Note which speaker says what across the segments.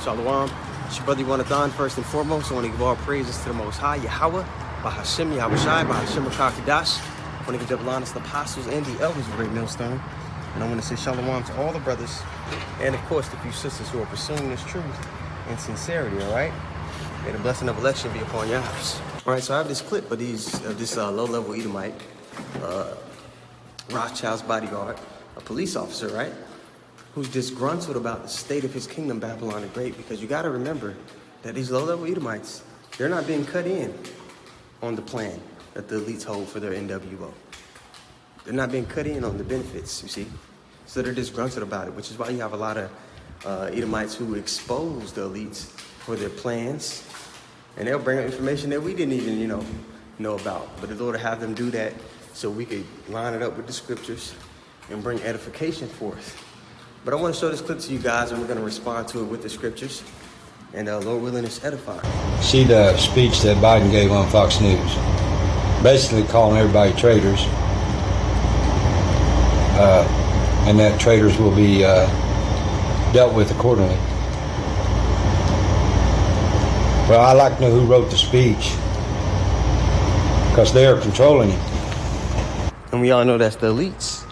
Speaker 1: Shalom. It's your brother Yonathan. First and foremost, I want to give all praises to the Most High, Yahweh, Bahashem, Yahushai, Bahashem, Kakadash. I want to give double honors to the apostles and the elders of Great Millstone. And I want to say shalom to all the brothers and, of course, the few sisters who are pursuing this truth in sincerity, all right? May the blessing of election be upon your house. All right, so I have this clip of this low-level Edomite, Rothschild's bodyguard, a police officer, right? Who's disgruntled about the state of his kingdom, Babylon the Great, because you got to remember that these low-level Edomites, they're not being cut in on the plan that the elites hold for their NWO. They're not being cut in on the benefits, you see? So they're disgruntled about it, which is why you have a lot of Edomites who expose the elites for their plans, and they'll bring up information that we didn't even, know about. But the Lord will have them do that so we could line it up with the scriptures and bring edification forth. But I want to show this clip to you guys, and we're going to respond to it with the scriptures. And Lord willing, it's edifying.
Speaker 2: See the speech that Biden gave on Fox News, basically calling everybody traitors, and that traitors will be dealt with accordingly. Well, I'd like to know who wrote the speech, because they are controlling him.
Speaker 1: And we all know that's the elites,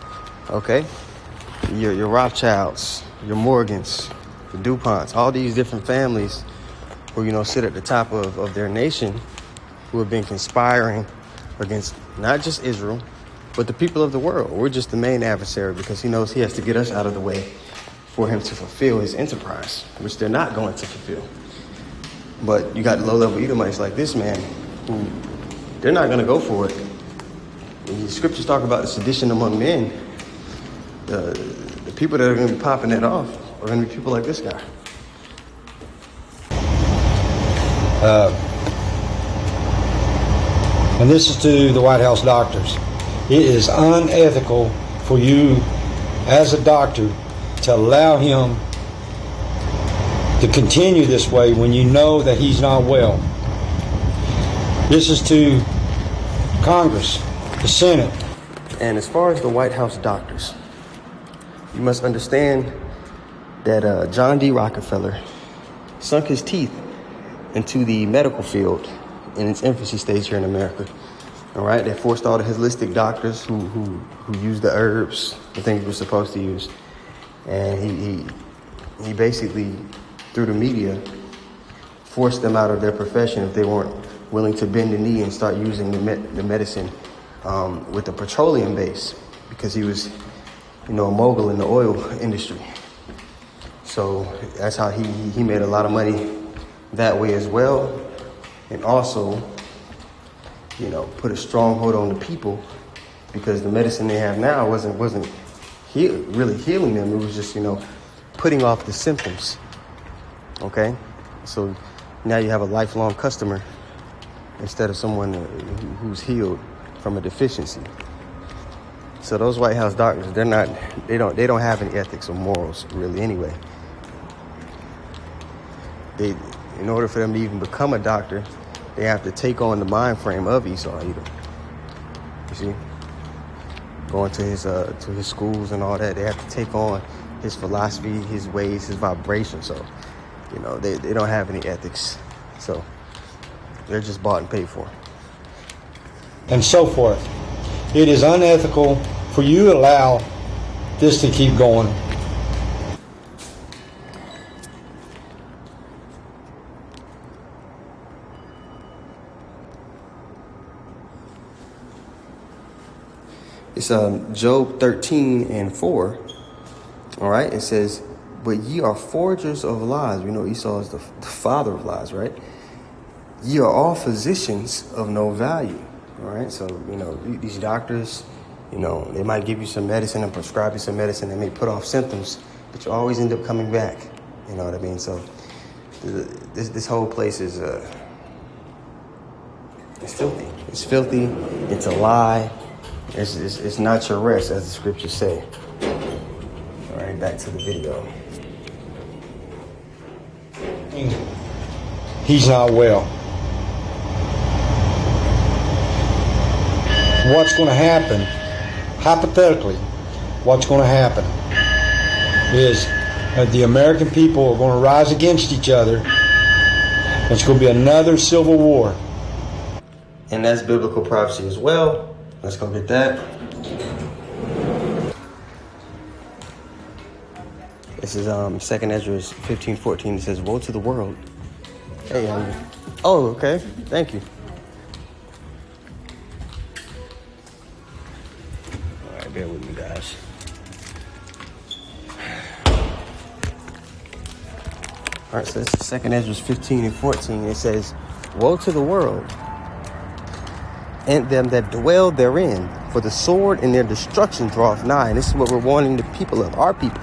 Speaker 1: okay? Your Rothschilds, your Morgans, the DuPonts, all these different families who, sit at the top of their nation, who have been conspiring against not just Israel, but the people of the world. We're just the main adversary because he knows he has to get us out of the way for him to fulfill his enterprise, which they're not going to fulfill. But you got low-level Edomites like this man, who they're not going to go for it. The scriptures talk about the sedition among men. The people that are going to be popping that off are going to be people like this guy.
Speaker 2: And this is to the White House doctors. It is unethical for you as a doctor to allow him to continue this way when you know that he's not well. This is to Congress, the Senate.
Speaker 1: And as far as the White House doctors, you must understand that John D. Rockefeller sunk his teeth into the medical field in its infancy stage here in America. All right, they forced all the holistic doctors who used the herbs, the things we're supposed to use, and he basically, through the media, forced them out of their profession if they weren't willing to bend the knee and start using the medicine with the petroleum base, because he was a mogul in the oil industry. So that's how he made a lot of money that way as well. And also, put a stronghold on the people, because the medicine they have now wasn't really healing them. It was just, putting off the symptoms. Okay? So now you have a lifelong customer instead of someone who's healed from a deficiency. So those White House doctors, they don't have any ethics or morals really anyway. In order for them to even become a doctor, they have to take on the mind frame of Esau Edom. You see? Going to his schools and all that, they have to take on his philosophy, his ways, his vibrations. So, they don't have any ethics. So they're just bought and paid for.
Speaker 2: And so forth. It is unethical for you to allow this to keep going.
Speaker 1: It's Job 13:4. All right, it says, "But ye are forgers of lies." We know Esau is the father of lies, right? "Ye are all physicians of no value." All right, so these doctors, they might give you some medicine and prescribe you some medicine that may put off symptoms, but you always end up coming back. You know what I mean? So this whole place is it's filthy. It's filthy. It's a lie. It's not your rest, as the scriptures say. All right, back to the video.
Speaker 2: He's not well. What's going to happen, hypothetically, what's going to happen is The American people are going to rise against each other. It's going to be another civil war.
Speaker 1: And that's biblical prophecy as well. Let's go get that. This is 2nd Ezra 15:14. It says, "Woe to the world." Hey, oh, okay. Thank you. All right, bear with me, guys. All right, so this is 2nd Ezra 15:14. It says, "Woe to the world and them that dwell therein, for the sword and their destruction draweth nigh." And this is what we're warning the people of, our people.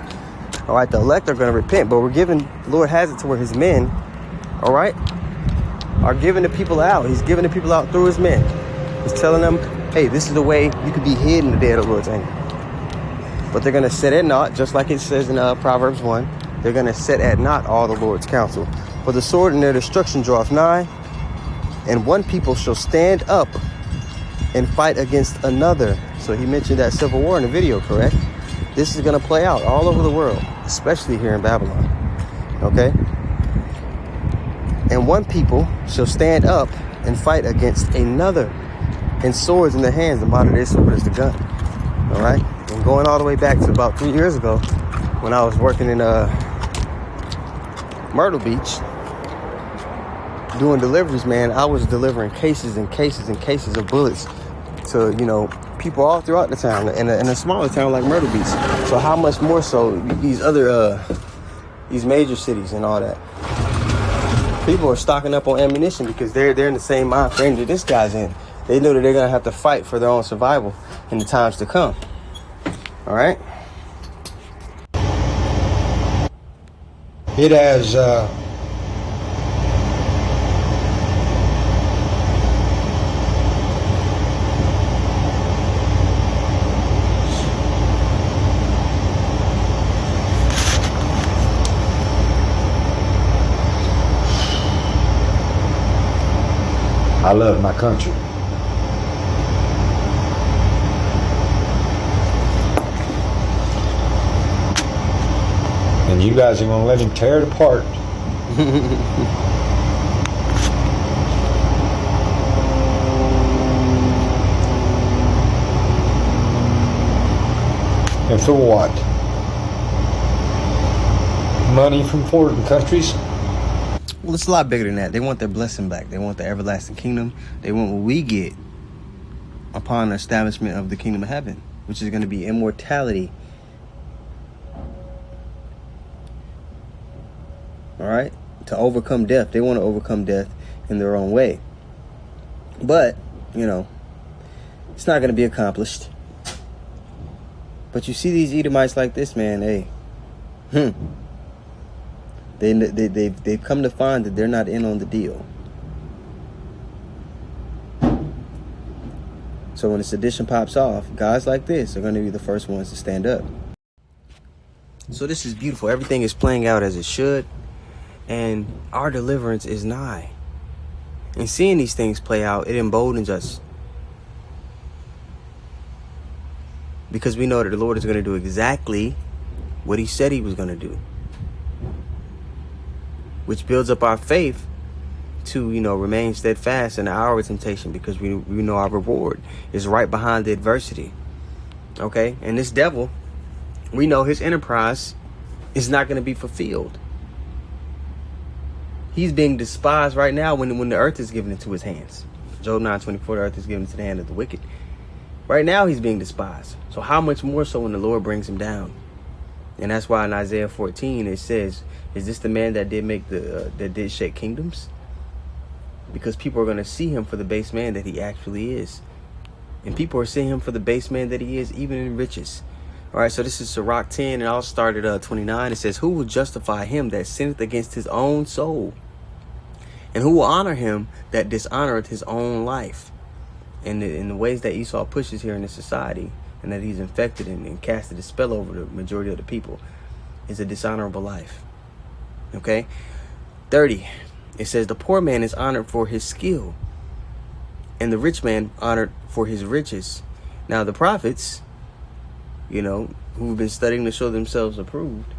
Speaker 1: All right, the elect are going to repent, but we're giving, the Lord has it to where his men, all right, are giving the people out. He's giving the people out through his men. He's telling them, hey, this is the way you could be hid in the day of the Lord's anger. But they're going to set at naught, just like it says in Proverbs 1. They're going to set at naught all the Lord's counsel. For the sword and their destruction draweth nigh, and one people shall stand up and fight against another. So he mentioned that civil war in the video, correct? This is going to play out all over the world, especially here in Babylon. Okay? And one people shall stand up and fight against another, and swords in their hands. The modern day sword is the gun. All right? And going all the way back to about 3 years ago, when I was working in Myrtle Beach, doing deliveries, man, I was delivering cases and cases and cases of bullets to, you know, people all throughout the town, in a smaller town like Myrtle Beach. So how much more so these other, these major cities and all that? People are stocking up on ammunition because they're in the same mind frame that this guy's in. They know that they're going to have to fight for their own survival in the times to come. All right?
Speaker 2: It has I love my country. And you guys are going to let him tear it apart. And for what? Money from foreign countries?
Speaker 1: Well, it's a lot bigger than that. They want their blessing back. They want the everlasting kingdom. They want what we get upon the establishment of the kingdom of heaven, which is going to be immortality. All right? To overcome death. They want to overcome death in their own way. But, you know, it's not going to be accomplished. But you see these Edomites like this, man, hey. They've come to find that they're not in on the deal. So when the sedition pops off, guys like this are going to be the first ones to stand up. So this is beautiful. Everything is playing out as it should. And our deliverance is nigh. And seeing these things play out, it emboldens us. Because we know that the Lord is going to do exactly what he said he was going to do. Which builds up our faith to, you know, remain steadfast in the hour of temptation, because we know our reward is right behind the adversity. Okay? And this devil, we know his enterprise is not going to be fulfilled. He's being despised right now when the earth is given into his hands. Job 9:24, the earth is given into the hand of the wicked. Right now he's being despised. So how much more so when the Lord brings him down? And that's why in Isaiah 14 it says, is this the man that did make that did shake kingdoms? Because people are going to see him for the base man that he actually is. And people are seeing him for the base man that he is, even in riches. All right, so this is Sirach 10, and I'll start at 29. It says, who will justify him that sinneth against his own soul? And who will honor him that dishonoreth his own life? And in the ways that Esau pushes here in this society, and that he's infected and casted a spell over the majority of the people, is a dishonorable life. Okay? 30. It says, the poor man is honored for his skill, and the rich man honored for his riches. Now the prophets, you know, who've been studying to show themselves approved,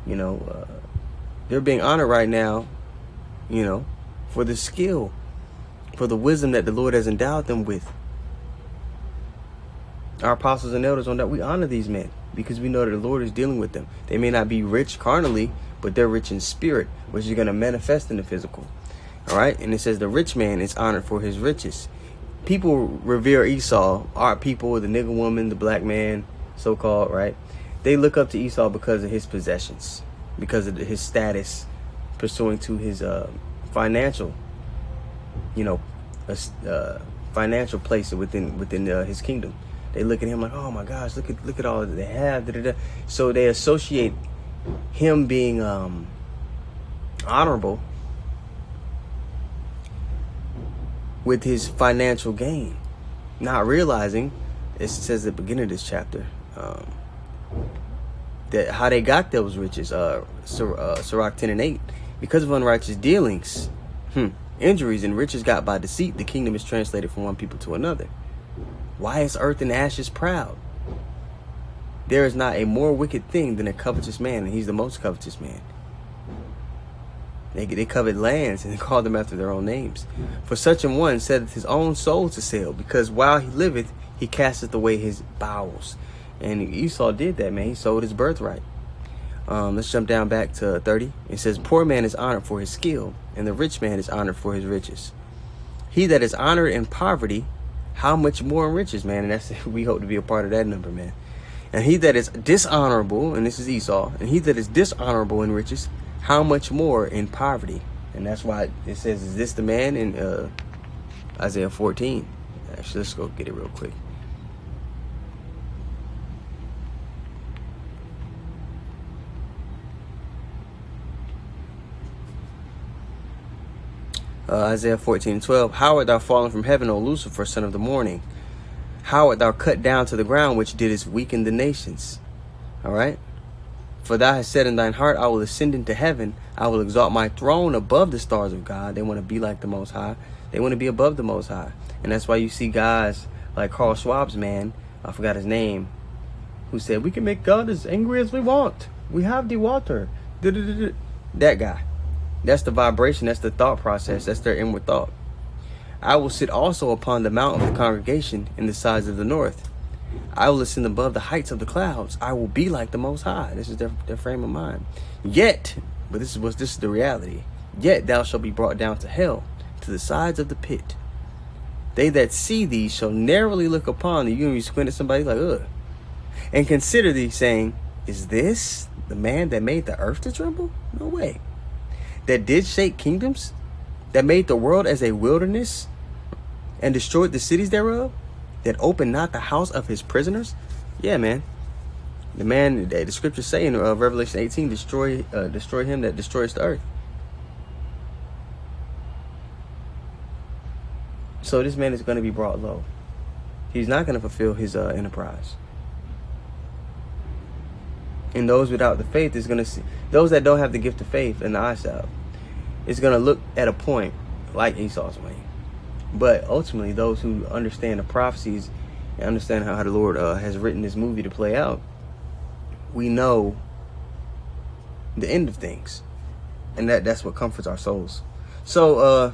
Speaker 1: You know, they're being honored right now, you know, for the skill, for the wisdom that the Lord has endowed them with. Our apostles and elders, on that, we honor these men because we know that the Lord is dealing with them. They may not be rich carnally, but they're rich in spirit, which is going to manifest in the physical. All right. And it says the rich man is honored for his riches. People revere Esau, our people, the nigger woman, the black man, so-called, right? They look up to Esau because of his possessions, because of his status, pursuing to his financial, you know, financial place within his kingdom. They look at him like, oh my gosh, look at all that they have. Da, da, da. So they associate him being honorable with his financial gain, not realizing, it says at the beginning of this chapter, that how they got those riches, Sirach 10 and 8, because of unrighteous dealings, injuries, and riches got by deceit, the kingdom is translated from one people to another. Why is earth and ashes proud? There is not a more wicked thing than a covetous man, and he's the most covetous man. They covet lands and call them after their own names. For such an one setteth his own soul to sale, because while he liveth, he casteth away his bowels. And Esau did that, man. He sold his birthright. Let's jump down back to 30. It says, poor man is honored for his skill, and the rich man is honored for his riches. He that is honored in poverty, how much more in riches, man? And that's, we hope to be a part of that number, man. And he that is dishonorable, and this is Esau, and he that is dishonorable in riches, how much more in poverty? And that's why it says, is this the man in Isaiah 14? Actually, let's go get it real quick. Isaiah 14:12. How art thou fallen from heaven, O Lucifer, son of the morning? How art thou cut down to the ground, which didst weaken the nations? All right. For thou hast said in thine heart, I will ascend into heaven. I will exalt my throne above the stars of God. They want to be like the Most High. They want to be above the Most High. And that's why you see guys like Carl Schwab's man, I forgot his name, who said, we can make God as angry as we want. We have the water. That guy. That's the vibration. That's the thought process. That's their inward thought. I will sit also upon the mount of the congregation in the sides of the north. I will ascend above the heights of the clouds. I will be like the Most High. This is their frame of mind. Yet, but this is the reality. Yet thou shalt be brought down to hell, to the sides of the pit. They that see thee shall narrowly look upon thee. You and you squint at somebody like, ugh. And consider thee, saying, is this the man that made the earth to tremble? No way. That did shake kingdoms, that made the world as a wilderness, and destroyed the cities thereof, that opened not the house of his prisoners. Yeah, man. The man, the scriptures say in Revelation 18, destroy him that destroys the earth. So this man is going to be brought low. He's not going to fulfill his enterprise. And those without the faith is going to see, those that don't have the gift of faith and the eyesight, is going to look at a point like Esau's way. But ultimately, those who understand the prophecies and understand how the Lord has written this movie to play out, we know the end of things. And that's what comforts our souls. So,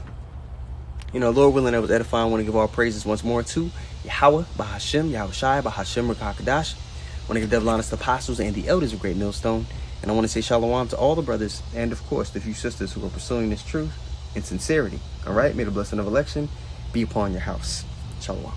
Speaker 1: Lord willing, that was edifying. I want to give all praises once more to Yahweh, Bahashem, Yahushai, Bahashem, Rakakadash. I want to give devil honest apostles and the elders of Great Millstone. And I want to say shalom to all the brothers and, of course, the few sisters who are pursuing this truth in sincerity. All right? May the blessing of election be upon your house. Shalom.